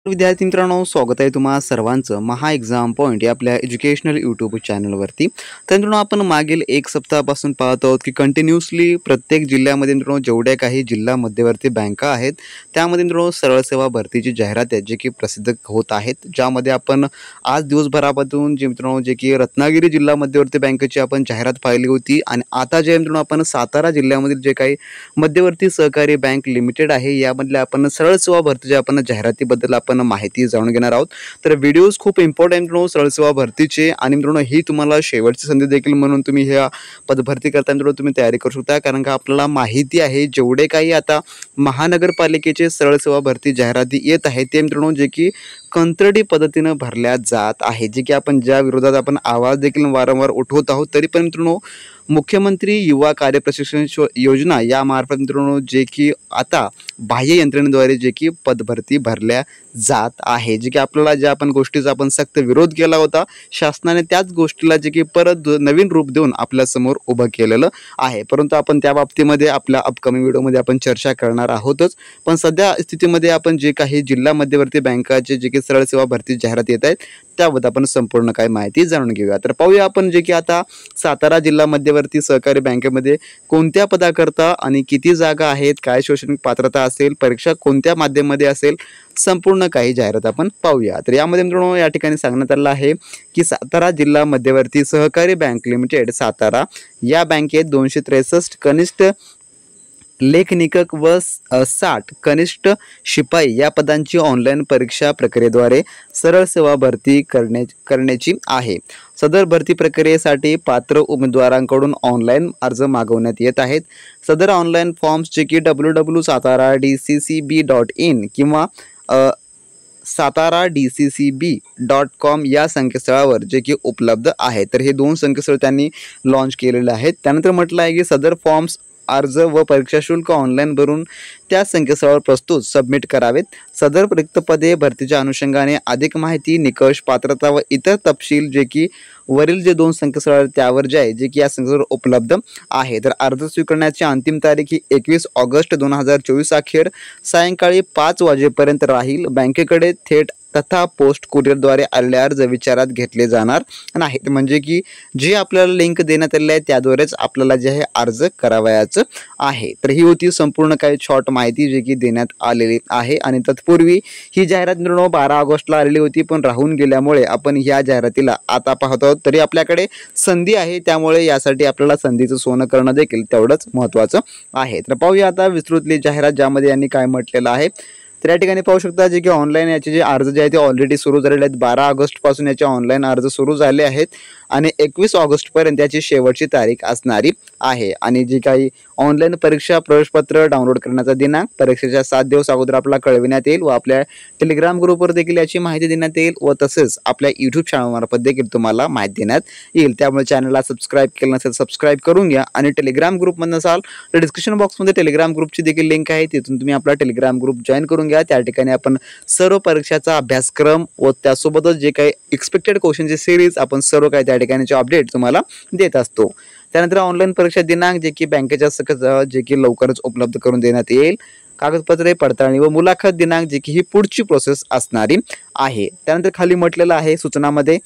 विद्यार्थी मित्रांनो, स्वागत आहे तुम्हा सर्वांचं महा एक्झाम पॉईंट या आपल्या एज्युकेशनल यूट्यूब चॅनलवरती. तर मित्रांनो, आपण मागील एक सप्ताहापासून पाहत आहोत की कंटिन्युअसली प्रत्येक जिल्ह्यामध्ये मित्रांनो जेवढ्या काही जिल्हा मध्यवर्ती बँका आहेत त्यामध्ये मित्रांनो सरळ सेवा भरतीची जाहिरात आहे जे की प्रसिद्ध होत आहेत, ज्यामध्ये आपण आज दिवसभरापासून जे मित्रांनो जे की रत्नागिरी जिल्हा मध्यवर्ती बँकेची आपण जाहिरात पाहिली होती आणि आता जे मित्रांनो आपण सातारा जिल्ह्यामधील जे काही मध्यवर्ती सहकारी बँक लिमिटेड आहे यामधल्या आपण सरळ सेवा भरतीच्या आपण जाहिरातीबद्दल आपण माहिती जाणून घेणार आहोत. तर व्हिडिओज खूप इम्पॉर्टंट मित्रांनो सरळ सेवा भरतीचे आणि मित्रांनो ही तुम्हाला शेवटची संधी देखील म्हणून तुम्ही ह्या पदभरती करता मित्रांनो तुम्ही तयारी करू शकता, कारण का आपल्याला माहिती आहे जेवढे काही आता महानगरपालिकेचे सरळ सेवा भरती जाहिराती येत आहेत ते मित्रांनो जे की कंत्राटी पद्धतीनं भरल्या जात आहे, जे की आपण ज्या विरोधात आपण आवाज देखील वारंवार उठवत आहोत. तरी पण मित्रांनो मुख्यमंत्री युवा कार्य प्रशिक्षण योजना यामार्फत मित्रांनो जे की आता बाह्य यंत्रणेद्वारे जे की पदभरती भरल्या जात आहे, जे की आपल्याला ज्या आपण गोष्टीचा आपण सक्त विरोध केला होता शासनाने त्याच गोष्टीला जे की परत नवीन रूप देऊन आपल्यासमोर उभं केलेलं आहे. परंतु आपण त्या बाबतीमध्ये आपल्या अपकमिंग व्हिडिओमध्ये आपण चर्चा करणार आहोतच. पण सध्या स्थितीमध्ये आपण जे काही जिल्हा मध्यवर्ती बँकाचे जे की सरळ सेवा भरती जाहिरात येत आहेत त्याबद्दल आपण संपूर्ण काय माहिती जाणून घेऊया. तर पाहूया आपण जे की आता सातारा जिल्हा मध्यवर्ती सहकारी बँकेमध्ये कोणत्या पदाकरता आणि किती जागा आहेत, काय शैक्षणिक पात्रता असेल, परीक्षा कोणत्या माध्यमामध्ये असेल, संपूर्ण काही जाहिरात आपण पाहूया. तर यामध्ये मित्रांनो या ठिकाणी सांगण्यात आलं आहे की सातारा जिल्हा मध्यवर्ती सहकारी बँक लिमिटेड सातारा या बँकेत 263 कनिष्ठ लेखनिकक व 60 कनिष्ठ शिपाई या पदांची ऑनलाईन परीक्षा प्रक्रियेद्वारे सरळ सेवा भरती करण्याची आहे. सदर भरती प्रक्रियेसाठी पात्र उमेदवारांकडून ऑनलाईन अर्ज मागवण्यात येत आहेत. सदर ऑनलाईन फॉर्म्स जे की www.sataradccb.in किंवा sataradccb.com या संकेतस्थळावर जे की उपलब्ध आहे. तर हे दोन संकेतस्थळ त्यांनी लॉन्च केलेले आहेत. त्यानंतर म्हटलं आहे की सदर फॉर्म्स अर्ज व परीक्षा शुल्क ऑनलाईन भरून त्या संकेतस्थळावर प्रस्तुत सबमिट करावेत. सदर रिक्त पदे भरतीच्या अनुषंगाने अधिक माहिती, निकष, पात्रता व इतर तपशील जे की वरील जे दोन संकेतस्थळ त्यावर जे आहे जे की या संकेतस्थळावर उपलब्ध आहे. तर अर्ज स्वीकारण्याची अंतिम तारीख ही 21 ऑगस्ट 2024 अखेर सायंकाळी 5 वाजेपर्यंत राहील. बँकेकडे थेट तथा पोस्ट कुरिअरद्वारे आलेले अर्ज विचारात घेतले जाणार नाहीत. म्हणजे की जे आपल्याला लिंक देण्यात आलेले आहे त्याद्वारेच आपल्याला जे आहे अर्ज करावयाचं आहे. तर ही होती संपूर्ण काही शॉर्ट माहिती जे की देण्यात आलेली आहे. आणि तत्पूर्वी ही जाहिरात मित्रांनो 12 ऑगस्टला आलेली होती, पण राहून गेल्यामुळे आपण ह्या जाहिरातीला आता पाहत आहोत. तरी आपल्याकडे संधी आहे, त्यामुळे यासाठी आपल्याला संधीचं सोनं करणं देखील तेवढंच महत्त्वाचं आहे. तर पाहूया आता विस्तृतली जाहिरात ज्यामध्ये यांनी काय म्हटलेलं आहे. तर या ठिकाणी पाहू शकता जे की ऑनलाईन याचे जे अर्ज जे आहेत ते ऑलरेडी सुरू झालेले आहेत. 12 ऑगस्टपासून याचे ऑनलाईन अर्ज सुरू झाले आहेत आणि 21 ऑगस्टपर्यंत याची शेवटची तारीख असणारी आहे. आणि जी काही ऑनलाईन परीक्षा प्रवेशपत्र डाउनलोड करण्याचा दिनांक परीक्षेच्या 7 दिवस अगोदर आपल्याला कळविण्यात येईल व आपल्या टेलिग्राम ग्रुपवर देखील याची माहिती देण्यात येईल व तसेच आपल्या यूट्यूब चॅनलमार्फत देखील तुम्हाला माहिती देण्यात येईल. त्यामुळे चॅनलला सबस्क्राईब केलं नसेल सबस्क्राईब करून घ्या आणि टेलिग्राम ग्रुपमध्ये असाल तर डिस्क्रिप्शन बॉक्समध्ये टेलिग्राम ग्रुपची देखील लिंक आहे, तिथून तुम्ही आपला टेलिग्राम ग्रुप जॉईन करून घ्या. त्या ठिकाणी आपण सर्व परीक्षाचा अभ्यासक्रम व त्यासोबतच जे काही एक्सपेक्टेड क्वेश्चनची सिरीज आपण सर्व काही त्या ठिकाणचे अपडेट तुम्हाला देत असतो. त्यानंतर ऑनलाईन परीक्षा दिनांक जे की बँकेच्या सकट जे की लवकरच उपलब्ध करून देण्यात येईल. कागदपत्रे पडताळणी व मुलाखत दिनांक जे की ही पुढची प्रोसेस असणारी आहे. त्यानंतर खाली म्हटलेलं आहे सूचनामध्ये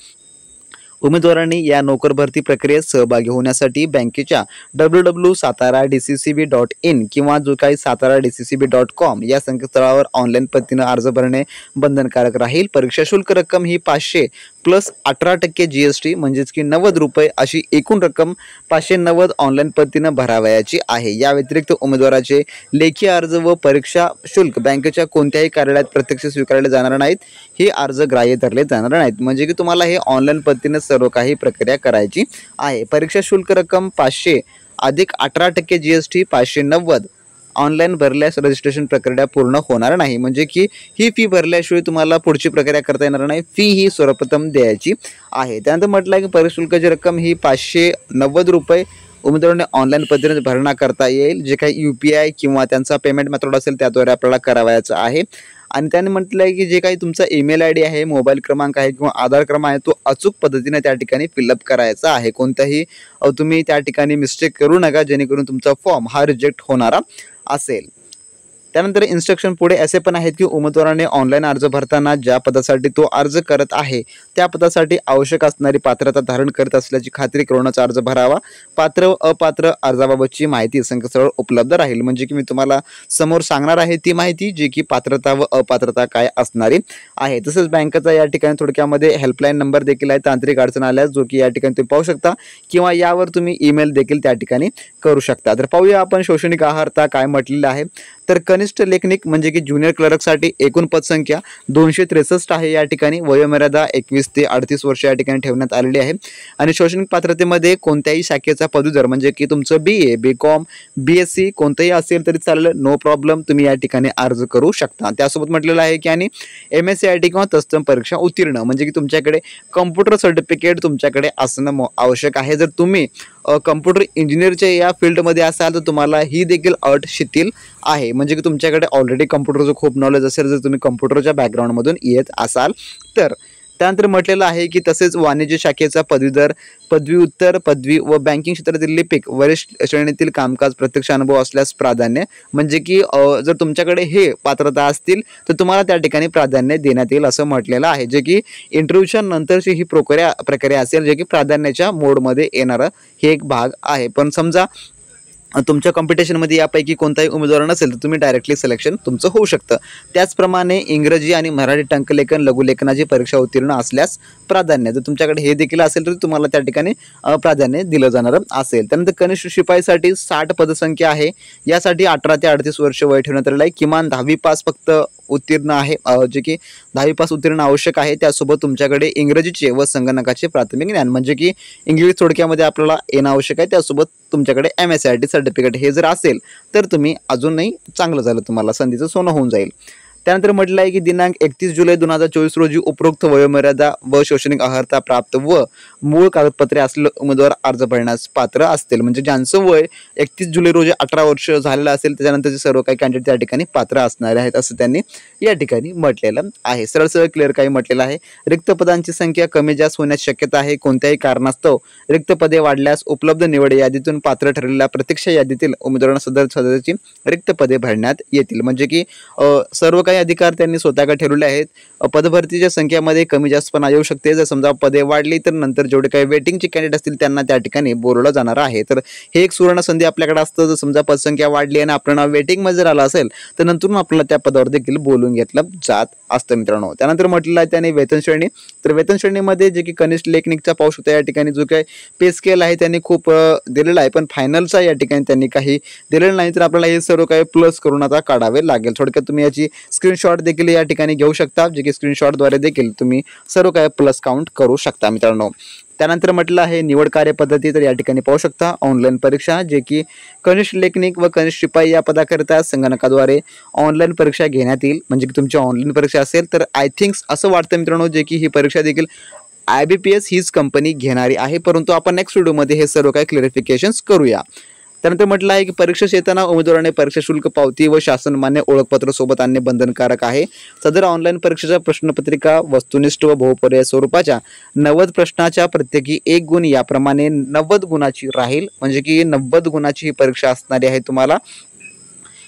उमेदवारांनी या नोकर भरती प्रक्रियेत सहभागी होण्यासाठी बँकेच्या www.sataradccb.in किंवा जो काही sataradccb.com या संकेतस्थळावर ऑनलाईन पद्धतीने अर्ज भरणे बंधनकारक राहील. परीक्षा शुल्क रक्कम ही 500 प्लस 18% GST म्हणजेच की 90 रुपये अशी एकूण रक्कम 590 ऑनलाईन पद्धतीने भरावयाची आहे. या व्यतिरिक्त उमेदवाराचे लेखी अर्ज व परीक्षा शुल्क बँकेच्या कोणत्याही कार्यालयात प्रत्यक्ष स्वीकारले जाणार नाहीत. हे अर्ज ग्राह्य धरले जाणार नाहीत. म्हणजे की तुम्हाला हे ऑनलाईन पद्धतीने सर्व काही प्रक्रिया करायची आहे. परीक्षा शुल्क रक्कम 500 अधिक 18% GST 590 ऑनलाईन भरल्यास रजिस्ट्रेशन प्रक्रिया पूर्ण होणार नाही. म्हणजे की ही फी भरल्याशिवाय तुम्हाला पुढची प्रक्रिया करता येणार नाही. फी ही सर्वप्रथम द्यायची आहे. त्यानंतर म्हटलं आहे की परीक्षा शुल्काची रक्कम ही 590 रुपये उमेदवारांनी ऑनलाईन पद्धतीने भरणा करता येईल. जे काही UPI किंवा त्यांचा पेमेंट मेथड असेल त्याद्वारे आपल्याला करावयाचं आहे. आणि त्याने म्हटलं आहे की जे काही तुमचा ईमेल ID आहे, मोबाईल क्रमांक आहे किंवा आधार क्रमांक आहे तो अचूक पद्धतीने त्या ठिकाणी फिलअप करायचा आहे. कोणताही तुम्ही त्या ठिकाणी मिस्टेक करू नका जेणेकरून तुमचा फॉर्म हा रिजेक्ट होणारा असेल. त्यानंतर इन्स्ट्रक्शन पुढे असे पण आहेत की उमेदवाराने ऑनलाईन अर्ज भरताना ज्या पदासाठी तो अर्ज करत आहे त्या पदासाठी आवश्यक असणारी पात्रता धारण करत असल्याची खात्री करूनच अर्ज भरावा. पात्र व अपात्र अर्जाबाबतची माहिती संकेतस्थळावर उपलब्ध राहील. म्हणजे की मी तुम्हाला समोर सांगणार आहे ती माहिती जी की पात्रता व अपात्रता काय असणारी आहे. तसेच बँकेचा या ठिकाणी थोडक्यामध्ये हेल्पलाईन नंबर देखील आहे तांत्रिक अडचण आल्यास, जो की या ठिकाणी तुम्ही पाहू शकता किंवा यावर तुम्ही ईमेल देखील त्या ठिकाणी करू शकता. तर पाहूया आपण शैक्षणिक अर्हता काय म्हटलेलं आहे. तर कनिष्ठ लेखनिक म्हणजे की ज्युनियर क्लर्कसाठी एकूण पदसंख्या 263 आहे. या ठिकाणी वयोमर्यादा 21 ते 38 वर्ष या ठिकाणी ठेवण्यात आलेली आहे. आणि शैक्षणिक पात्रतेमध्ये कोणत्याही शाखेचा पदवीधर म्हणजे की तुमचं BA, BCom, BSc कोणतंही असेल तरी चालेल, नो प्रॉब्लेम, तुम्ही या ठिकाणी अर्ज करू शकता. त्यासोबत म्हटलेलं आहे की आणि MSCIT किंवा तत्सम परीक्षा उत्तीर्ण म्हणजे की तुमच्याकडे कम्प्युटर सर्टिफिकेट तुमच्याकडे असणं आवश्यक आहे. जर तुम्ही कम्प्युटर इंजिनिअरच्या या फील्डमध्ये असाल तर तुम्हाला ही देखील अट शिथिल आहे. म्हणजे की तुमच्याकडे ऑलरेडी कम्प्युटरचं खूप नॉलेज असेल, जर तुम्ही कम्प्युटरच्या बॅकग्राऊंडमधून येत असाल तर. त्यानंतर म्हटलेलं आहे की तसेच वाणिज्य शाखेचा पदवीधर, पदव्युत्तर, पदवी व बँकिंग क्षेत्रातील लिपिक वरिष्ठ श्रेणीतील कामकाज प्रत्यक्ष अनुभव असल्यास प्राधान्य. म्हणजे की जर तुमच्याकडे हे पात्रता असतील तर तुम्हाला त्या ठिकाणी प्राधान्य देण्यात येईल असं म्हटलेलं आहे. जे की इंटरव्ह्यूच्या नंतरची ही प्रक्रिया असेल, जे की प्राधान्याच्या मोडमध्ये येणारं हे एक भाग आहे. पण समजा तुमच्या कॉम्पिटिशनमध्ये यापैकी कोणताही उमेदवार नसेल तर तुम्ही डायरेक्टली सिलेक्शन तुमचं होऊ शकतं. त्याचप्रमाणे इंग्रजी आणि मराठी टंकलेखन, लघुलेखनाची परीक्षा उत्तीर्ण असल्यास प्राधान्य. जर तुमच्याकडे हे देखील असेल तर तुम्हाला त्या ठिकाणी प्राधान्य दिलं जाणार असेल. त्यानंतर कनिष्ठ शिपाईसाठी 60 पदसंख्या आहे. यासाठी 18 ते 38 वर्ष वय ठेवण्यात आलेलं आहे. किमान 10वी पास फक्त उत्तीर्ण आहे, जे की 10वी पास उत्तीर्ण आवश्यक आहे. त्यासोबत तुमच्याकडे इंग्रजीचे व संगणकाचे प्राथमिक ज्ञान म्हणजे की इंग्लिश थोडक्यामध्ये आपल्याला येणं आवश्यक आहे. त्यासोबत तुमच्याकडे MSCIT सर्टिफिकेट हे जर असेल तर तुम्ही अजूनही चांगलं झालं, तुम्हाला संधीचं सोनं होऊन जाईल. त्यानंतर म्हटलं आहे की दिनांक 31 जुलै 2024 रोजी उपरोक्त वयोमर्यादा व शैक्षणिक अर्हता प्राप्त व मूळ कागदपत्रे असलेले उमेदवार अर्ज भरण्यास पात्र असतील. म्हणजे ज्यांचं वय 31 जुलै रोजी 18 वर्ष झालेलं असेल त्याच्यानंतरचे सर्व काही कॅन्डिडेट त्या ठिकाणी पात्र असणारे आहेत असं त्यांनी या ठिकाणी म्हटलेलं आहे. सरळ क्लिअर काही म्हटलेलं आहे. रिक्त पदांची संख्या कमी जास्त होण्याची शक्यता आहे. कोणत्याही कारणास्तव रिक्त पदे वाढल्यास उपलब्ध निवड यादीतून पात्र ठरलेल्या प्रतीक्षा यादीतील उमेदवारांना सदस्याची रिक्त पदे भरण्यात येतील. म्हणजे की सर्व काही अधिकार त्यांनी स्वतःकडे ठेवलेले आहेत. पदभरतीच्या संख्येमध्ये कमी जास्तपणा येऊ शकते. जर समजा पदे वाढली तर नंतर जेवढे काही वेटिंगचे कॅन्डिडेट असतील त्यांना त्या ठिकाणी बोलवलं जाणार आहे. तर हे एक सुवर्ण संधी आपल्याकडे असतं. जर समजा पदसंख्या वाढली आणि आपलं नाव वेटिंगमध्ये जर आलं असेल तर नंतर आपल्याला त्या पदावर देखील बोलून घेतलं जात असतं मित्रांनो. त्यानंतर म्हटलेलं आहे त्याने वेतन श्रेणी. तर वेतन श्रेणीमध्ये जे की कनिष्ठ लेखनिकचा पाहू शकता या ठिकाणी जो काही पे स्केल आहे त्यांनी खूप दिलेला आहे, पण फायनलचा या ठिकाणी त्यांनी काही दिलेलं नाही. तर आपल्याला हे सर्व काही प्लस करून आता काढावे लागेल. थोडक्यात तुम्ही याची स्क्रीनशॉट देखील या ठिकाणी घेऊ शकता, जे की स्क्रीनशॉटद्वारे देखील तुम्ही सर्व काही प्लस काउंट करू शकता मित्रांनो. त्यानंतर म्हटलं आहे निवड कार्यपद्धती. तर या ठिकाणी पाहू शकता ऑनलाईन परीक्षा, जे की कनिष्ठ लेखनिक व कनिष्ठ शिपाई या पदाकरिता संगणकाद्वारे ऑनलाईन परीक्षा घेण्यात येईल. म्हणजे की तुमची ऑनलाईन परीक्षा असेल तर आय थिंक्स असं वाटतं मित्रांनो, जे की ही परीक्षा देखील IBPS हीच कंपनी घेणारी आहे. परंतु आपण नेक्स्ट व्हिडिओमध्ये हे सर्व काही क्लिअरिफिकेशन्स करूया. त्यानंतर म्हटलं आहे की परीक्षेस येताना उमेदवाराने परीक्षा शुल्क पावती व शासन मान्य ओळखपत्र सोबत आणणे बंधनकारक आहे. सदर ऑनलाईन परीक्षेच्या प्रश्नपत्रिका वस्तुनिष्ठ व बहुपर्याय स्वरूपाच्या 90 प्रश्नाच्या प्रत्येकी 1 गुण याप्रमाणे 90 गुणाची राहील. म्हणजे की 90 गुणाची ही परीक्षा असणारी आहे. तुम्हाला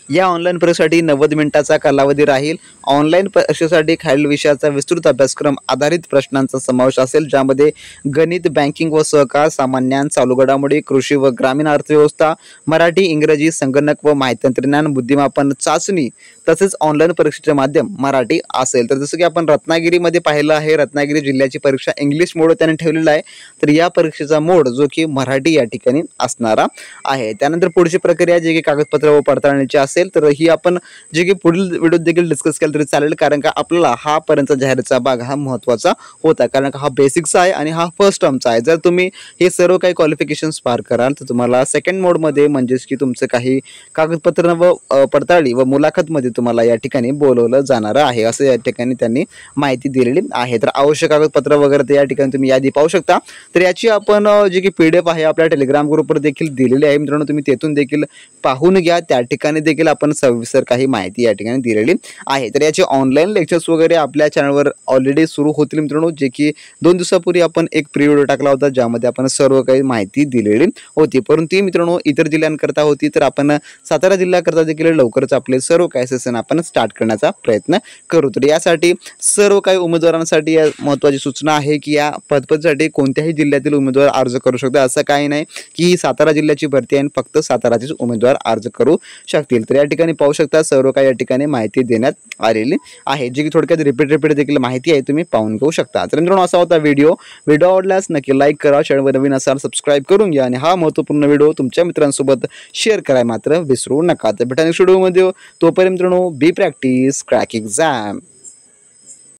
या ऑनलाईन परीक्षेसाठी 90 मिनिटाचा कालावधी राहील. ऑनलाईन परीक्षेसाठी खालील विषयाचा विस्तृत अभ्यासक्रम आधारित प्रश्नांचा समावेश असेल, ज्यामध्ये गणित, बँकिंग व सहकार, सामान्य ज्ञान, चालू घडामोडी, कृषी व ग्रामीण अर्थव्यवस्था, मराठी, इंग्रजी, संगणक व माहिती तंत्रज्ञान, बुद्धिमापन चाचणी तसेच ऑनलाईन परीक्षेचे माध्यम मराठी असेल. तर जसं की आपण रत्नागिरीमध्ये पाहिलं आहे, रत्नागिरी जिल्ह्याची परीक्षा इंग्लिश मोड त्यांनी ठेवलेला आहे. तर या परीक्षेचा मोड जो की मराठी या ठिकाणी असणारा आहे. त्यानंतर पुढची प्रक्रिया जे की कागदपत्र व पडताळणीची असेल, तर ही आपण जे की पुढील व्हिडिओ देखील डिस्कस केलं तरी चालेल, कारण का आपल्याला हा पर्यंत जाहिरातीचा भाग हा महत्त्वाचा होता, कारण का हा बेसिक्सचा आहे आणि हा फर्स्ट टर्मचा आहे. जर तुम्ही हे सर्व काही क्वालिफिकेशन्स पार कराल तर तुम्हाला सेकंड मोडमध्ये म्हणजेच की तुमचं काही कागदपत्र व पडताळणी व मुलाखतमध्ये तुम्हाला या ठिकाणी बोलवलं जाणार आहे, असं या ठिकाणी त्यांनी माहिती दिलेली आहे. तर आवश्यक कागदपत्र वगैरे ते या ठिकाणी तुम्ही यादी पाहू शकता. तर याची आपण जी की PDF आहे आपल्या टेलिग्राम ग्रुपवर देखील दिलेली आहे मित्रांनो, तुम्ही तेथून देखील पाहून घ्या. त्या ठिकाणी देखील देखील आपण सविस्तर काही माहिती या ठिकाणी दिलेली आहे. तर याचे ऑनलाईन लेक्चर्स वगैरे आपल्या चॅनलवर ऑलरेडी सुरू होतील मित्रांनो, जे की 2 दिवसापूर्वी आपण एक प्री व्हिडिओ टाकला होता, ज्यामध्ये आपण सर्व काही माहिती दिलेली होती. परंतु ती मित्रांनो इतर जिल्ह्यांकरता होती, तर आपण सातारा जिल्ह्याकरता देखील लवकरच आपले सर्व काही सेशन आपण स्टार्ट करण्याचा प्रयत्न करू. तर यासाठी सर्व काही उमेदवारांसाठी या महत्त्वाची सूचना आहे की या पदपदीसाठी कोणत्याही जिल्ह्यातील उमेदवार अर्ज करू शकतो. असं काही नाही की ही सातारा जिल्ह्याची भरती आहे आणि फक्त साताराचेच उमेदवार अर्ज करू शकतील. तर या ठिकाणी पाहू शकता सर्व काही या ठिकाणी माहिती देण्यात आलेली आहे, जी की थोडक्यात रिपीट देखील माहिती आहे, तुम्ही पाहून घेऊ शकता. तर मित्रांनो असा होता व्हिडिओ आवडल्यास नक्की लाईक करा, चॅनलवर नवीन असाल सबस्क्राईब करून घ्या आणि हा महत्त्वपूर्ण व्हिडिओ तुमच्या मित्रांसोबत शेअर करायला मात्र विसरू नका. तर भेटा नेक्स्ट व्हिडिओमध्ये, तोपर्यंत मित्रांनो बी प्रॅक्टिस क्रॅक एक्झाम.